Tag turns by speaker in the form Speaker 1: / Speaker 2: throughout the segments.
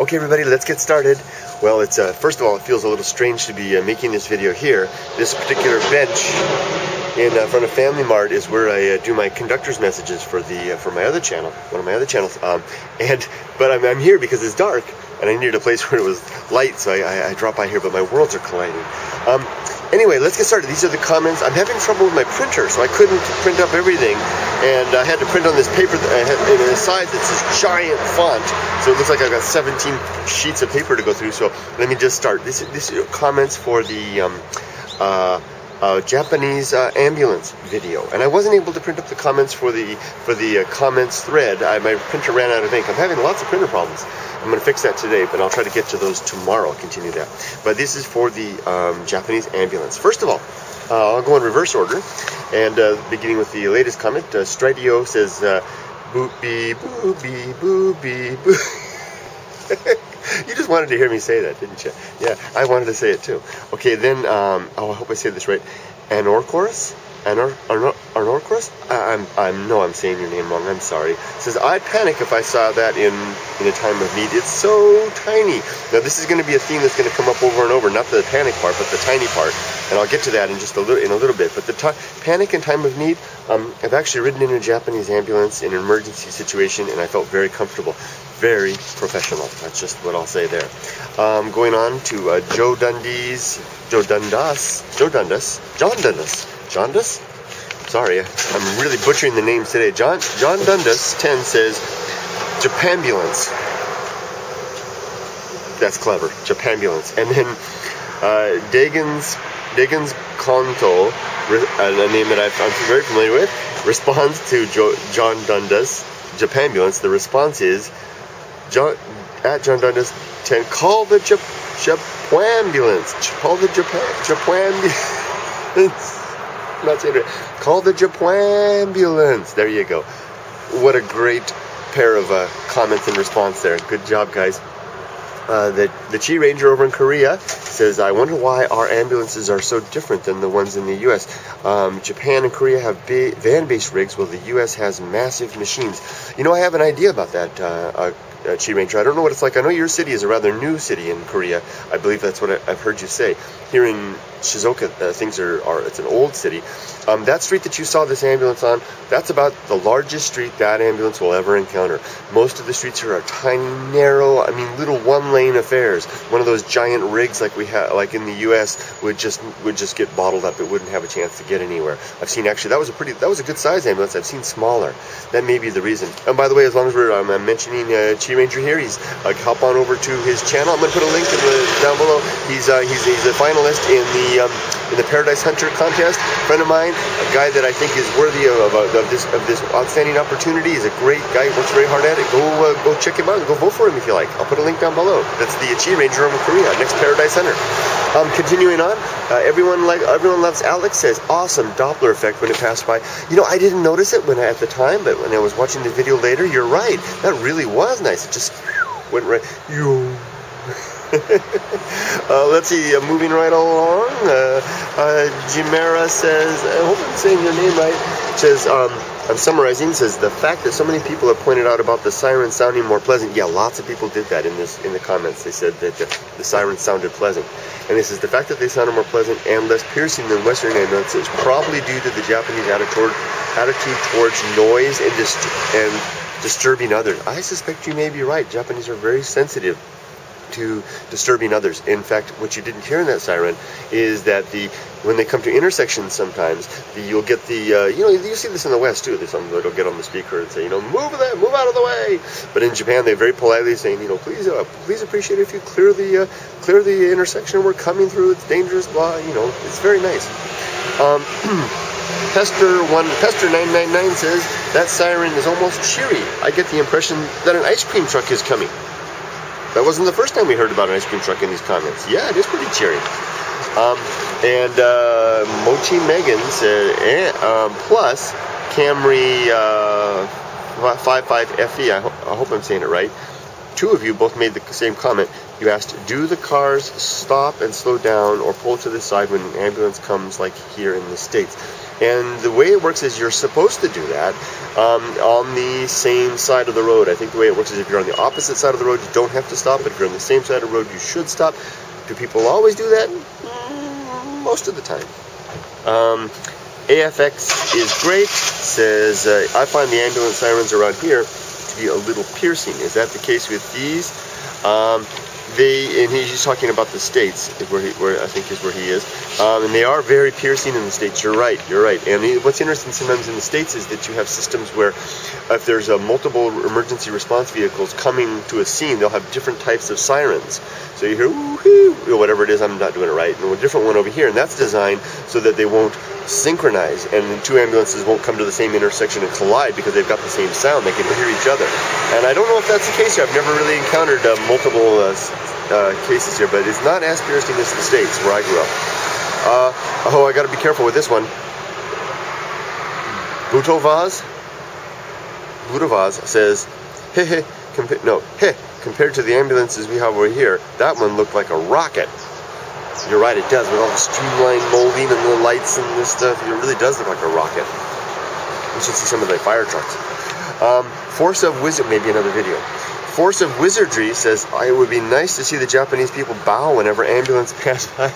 Speaker 1: Okay, everybody, let's get started. Well, it's first of all, it feels a little strange to be making this video here. This particular bench in front of Family Mart is where I do my conductor's messages for my other channel, one of my other channels. But I'm here because it's dark, and I needed a place where it was light, so I dropped by here. But my worlds are colliding. Anyway, let's get started. These are the comments. I'm having trouble with my printer, so I couldn't print up everything, and I had to print on this paper that I had in the side that's this giant font, so it looks like I've got 17 sheets of paper to go through. So let me just start. This is comments for the Japanese ambulance video, and I wasn't able to print up the comments for the comments thread. My printer ran out of ink. I'm having lots of printer problems. I'm going to fix that today, but I'll try to get to those tomorrow. I'll continue that. But this is for the Japanese ambulance. First of all, I'll go in reverse order, and beginning with the latest comment, Stridio says, boopy, boopy, boopy, boopy. You just wanted to hear me say that, didn't you? Yeah, I wanted to say it too. Okay, then, I hope I say this right. Anorchorus? Anorchorus? I'm saying your name wrong. I'm sorry. It says, I'd panic if I saw that in a time of need. It's so tiny. Now, this is going to be a theme that's going to come up over and over. Not the panic part, but the tiny part. And I'll get to that in just a little bit. But the panic in time of need, I've actually ridden in a Japanese ambulance in an emergency situation, and I felt very comfortable. Very professional. That's just what I'll say there. Going on to John Dundas? Sorry, I'm really butchering the names today. John Dundas 10 says, Japambulance. That's clever. Japambulance. And then Dagans Konto, a name that I'm very familiar with, responds to John Dundas, Japambulance. The response is, at John Dundas 10, call the Japambulance. Call the Japambulance. Not saying it. Call the Japambulance. There you go. What a great pair of comments in response there. Good job, guys. The Chi Ranger over in Korea says, I wonder why our ambulances are so different than the ones in the U.S. Japan and Korea have van-based rigs, while the U.S. has massive machines. You know, I have an idea about that, Chi Ranger. I don't know what it's like. I know your city is a rather new city in Korea. I believe that's what I've heard you say. Here in Shizuoka, things are it's an old city. That street that you saw this ambulance on, that's about the largest street that ambulance will ever encounter. Most of the streets here are tiny, narrow, little one-lane affairs. One of those giant rigs like we have, like in the U.S., would just get bottled up. It wouldn't have a chance to get anywhere. I've seen, actually, that was a good size ambulance. I've seen smaller. That may be the reason. And by the way, as long as we're mentioning Chi Ranger here, he's hop on over to his channel. I'm going to put a link down below. He's a finalist in the Paradise Hunter contest. A friend of mine, a guy that I think is worthy of this outstanding opportunity. He's a great guy. Works very hard at it. Go check him out. Go vote for him if you like. I'll put a link down below. That's the Chi Ranger over Korea, next Paradise Hunter. Continuing on, everyone loves Alex says, awesome Doppler effect when it passed by. You know, I didn't notice it at the time, but when I was watching the video later, you're right. That really was nice. It just went right. Let's see, moving right along. Jimera says, I hope I'm saying your name right, says, I'm summarizing, says, the fact that so many people have pointed out about the siren sounding more pleasant. Yeah, lots of people did that in the comments. They said that the sirens sounded pleasant. And this is the fact that they sounded more pleasant and less piercing than Western ambulances, probably due to the Japanese attitude towards noise and disturbing others. I suspect you may be right. Japanese are very sensitive to disturbing others. In fact, what you didn't hear in that siren is that when they come to intersections, sometimes you'll get you see this in the West too. There's some that'll get on the speaker and say, move out of the way. But in Japan, they very politely saying, please appreciate it if you clear the intersection we're coming through. It's dangerous. Blah. It's very nice. Pester 999 says that siren is almost cheery. I get the impression that an ice cream truck is coming. That wasn't the first time we heard about an ice cream truck in these comments. Yeah, it is pretty cheery. And Mochi Megan said, plus Camry 55FE, I hope I'm saying it right, two of you both made the same comment. You asked, do the cars stop and slow down or pull to the side when an ambulance comes, like here in the States? And the way it works is you're supposed to do that on the same side of the road. I think the way it works is if you're on the opposite side of the road, you don't have to stop, but if you're on the same side of the road, you should stop. Do people always do that? Most of the time. AFX is great, says, I find the ambulance sirens around here to be a little piercing. Is that the case with these? And he's talking about the States, where I think is where he is, and they are very piercing in the States. You're right. And what's interesting sometimes in the States is that you have systems where if there's multiple emergency response vehicles coming to a scene, they'll have different types of sirens. So you hear woo-hoo, whatever it is, I'm not doing it right, and a different one over here, and that's designed so that they won't synchronize, and the two ambulances won't come to the same intersection and collide because they've got the same sound. They can hear each other. And I don't know if that's the case here. I've never really encountered multiple cases here, but it's not as piercing as the States where I grew up. I got to be careful with this one. Butovaz says, compared to the ambulances we have over here, that one looked like a rocket. You're right, it does, with all the streamlined molding and the lights and this stuff. It really does look like a rocket. You should see some of the fire trucks. Force of Wizard, maybe another video. Force of Wizardry says, it would be nice to see the Japanese people bow whenever ambulance pass by.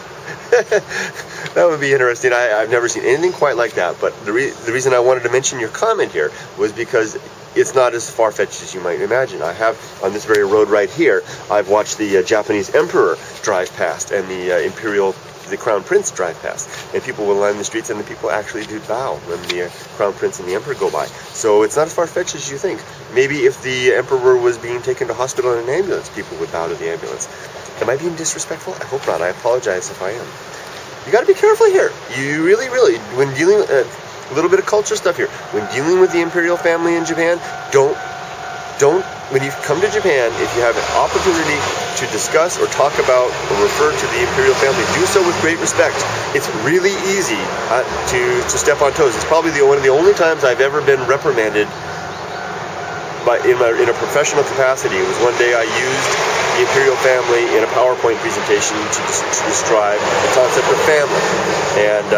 Speaker 1: That would be interesting. I've never seen anything quite like that, but the reason I wanted to mention your comment here was because it's not as far-fetched as you might imagine. I have, on this very road right here, I've watched the Japanese Emperor drive past and the Crown Prince drive past. And people will line the streets and the people actually do bow when the Crown Prince and the Emperor go by. So it's not as far-fetched as you think. Maybe if the Emperor was being taken to hospital in an ambulance, people would bow to the ambulance. Am I being disrespectful? I hope not. I apologize if I am. You got to be careful here. You really, when dealing with a little bit of culture stuff here, when dealing with the imperial family in Japan, don't. When you come to Japan, if you have an opportunity to discuss or talk about or refer to the imperial family, do so with great respect. It's really easy to step on toes. It's probably one of the only times I've ever been reprimanded in a professional capacity. It was one day I used the imperial family in a PowerPoint presentation to describe the concept of family, and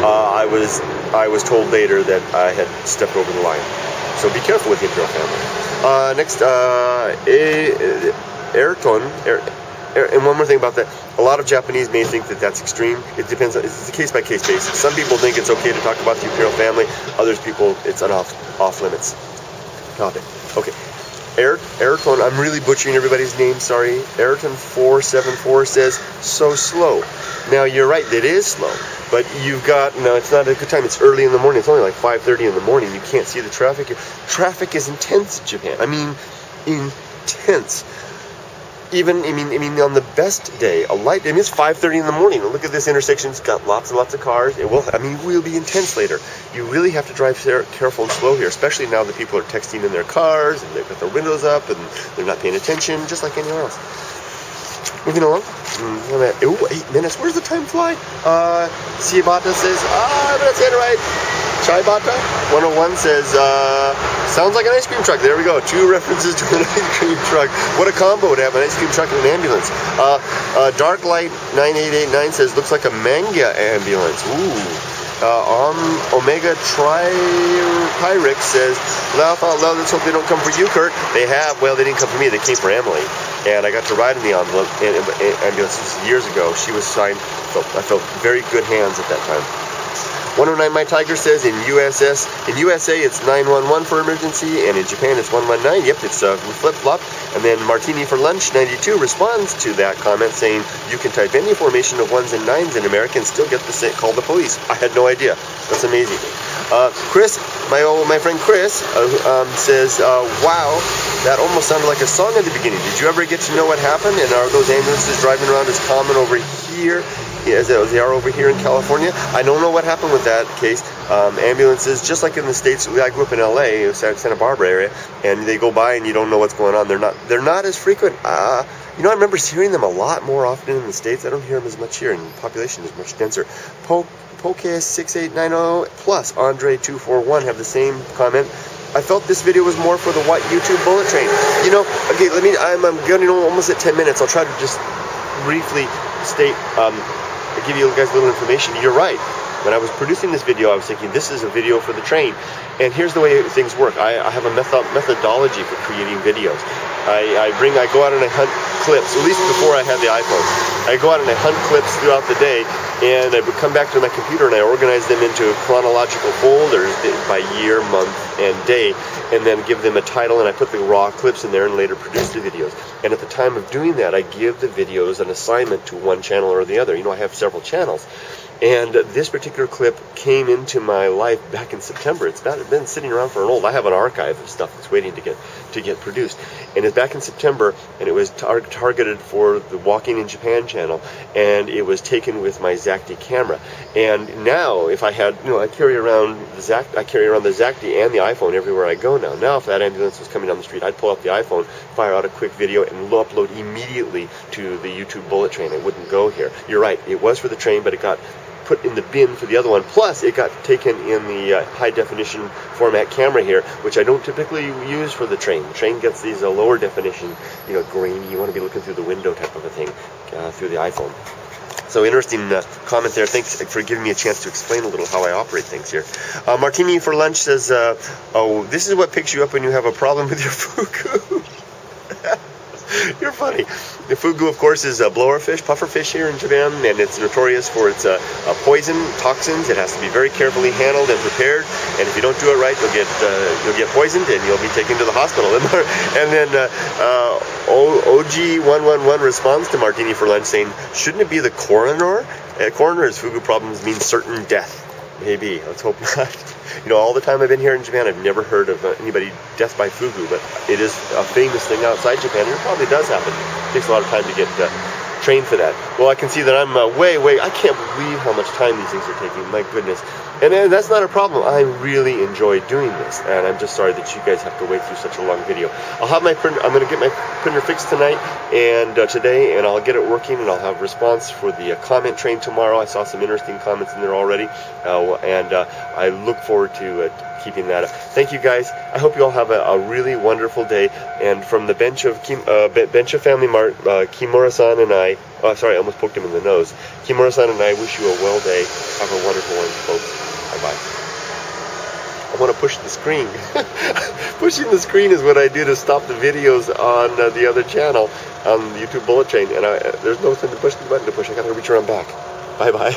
Speaker 1: I was told later that I had stepped over the line. So be careful with the imperial family. Next, Ayrton. And one more thing about that, a lot of Japanese may think that that's extreme. It depends. It's a case-by-case basis. Some people think it's okay to talk about the imperial family. Others people, it's an off-limits topic. Okay. Ayrton, I'm really butchering everybody's name, sorry. Ayrton474 says, so slow. Now, you're right, it is slow. But it's not a good time. It's early in the morning. It's only like 5:30 in the morning. You can't see the traffic here. Traffic is intense in Japan. I mean, intense. Even, on the best day, it's 5:30 in the morning. Look at this intersection. It's got lots and lots of cars. It will be intense later. You really have to drive careful and slow here, especially now that people are texting in their cars and they've got their windows up and they're not paying attention, just like anywhere else. Moving along. 8 minutes. Where's the time fly? Siabata says, I'm going to say it right. Chaibata 101 says, sounds like an ice cream truck. There we go. 2 references to an ice cream truck. What a combo to have an ice cream truck and an ambulance. Darklight 9889 says, looks like a manga ambulance. Ooh. Omega Pyrex says, laugh out loud, let's hope they don't come for you, Kurt. They have. Well, they didn't come for me. They came for Emily. And I got to ride in the ambulance years ago. She was signed. I felt very good hands at that time. 109 My Tiger says in USA it's 911 for emergency, and in Japan it's 119. Yep, it's flip-flop. And then Martini for Lunch 92 responds to that comment saying you can type any formation of 1s and 9s in America and still get call the police. I had no idea. That's amazing. Chris, my friend Chris says, wow, that almost sounded like a song at the beginning. Did you ever get to know what happened? And are those ambulances driving around as common over here as they are over here in California? I don't know what happened with that case. Ambulances, just like in the States, I grew up in LA, Santa Barbara area, and they go by and you don't know what's going on. They're not as frequent. I remember hearing them a lot more often in the States. I don't hear them as much here, and the population is much denser. Poke6890 plus Andre241 have the same comment. I felt this video was more for the what YouTube bullet train. You know, okay, I'm getting almost at 10 minutes. I'll try to just briefly state, give you guys a little information. You're right. When I was producing this video, I was thinking this is a video for the train. And here's the way things work. I have a methodology for creating videos. I go out and I hunt clips, at least before I had the iPhone. I go out and I hunt clips throughout the day, and I would come back to my computer and I organize them into chronological folders by year, month, and day, and then give them a title, and I put the raw clips in there and later produce the videos. And at the time of doing that, I give the videos an assignment to one channel or the other. You know, I have several channels. And this particular clip came into my life back in September. It's been sitting around for an old. I have an archive of stuff that's waiting to get produced. And it's back in September, and it was targeted for the Walking in Japan channel, and it was taken with my Zacti camera. And now, if I had, you know, I carry around the Zacti and the iPhone everywhere I go now. Now, if that ambulance was coming down the street, I'd pull up the iPhone, fire out a quick video, and upload immediately to the YouTube bullet train. It wouldn't go here. You're right. It was for the train, but it got put in the bin for the other one. Plus, it got taken in the high definition format camera here, which I don't typically use for the train. The train gets these lower definition, you know, grainy. You want to be looking through the window type of a thing through the iPhone. So interesting comment there. Thanks for giving me a chance to explain a little how I operate things here. Martini for lunch says, "Oh, this is what picks you up when you have a problem with your fugu." You're funny. The fugu, of course, is a blowerfish, pufferfish here in Japan, and it's notorious for its poison, toxins. It has to be very carefully handled and prepared, and if you don't do it right, you'll get poisoned and you'll be taken to the hospital. And then OG111 responds to Martini for lunch saying, "Shouldn't it be the coroner? Coroner's fugu problems mean certain death." Maybe. Let's hope not. You know, all the time I've been here in Japan, I've never heard of anybody death by fugu, but it is a famous thing outside Japan, and it probably does happen. It takes a lot of time to get trained for that. Well, I can see that I'm I can't believe how much time these things are taking. My goodness. And that's not a problem. I really enjoy doing this, and I'm just sorry that you guys have to wait through such a long video. I'll have my printer. I'm going to get my printer fixed tonight and today, and I'll get it working, and I'll have response for the comment train tomorrow. I saw some interesting comments in there already, and I look forward to keeping that up. Thank you guys. I hope you all have a really wonderful day. And from the bench of Family Mart, Kimura-san and I. Oh, sorry, I almost poked him in the nose. Kimura-san and I wish you a well day. Have a wonderful one, folks. Bye-bye. I want to push the screen. Pushing the screen is what I do to stop the videos on the other channel, on the YouTube bullet train. And there's no thing to push the button to push. I got to reach around back. Bye-bye.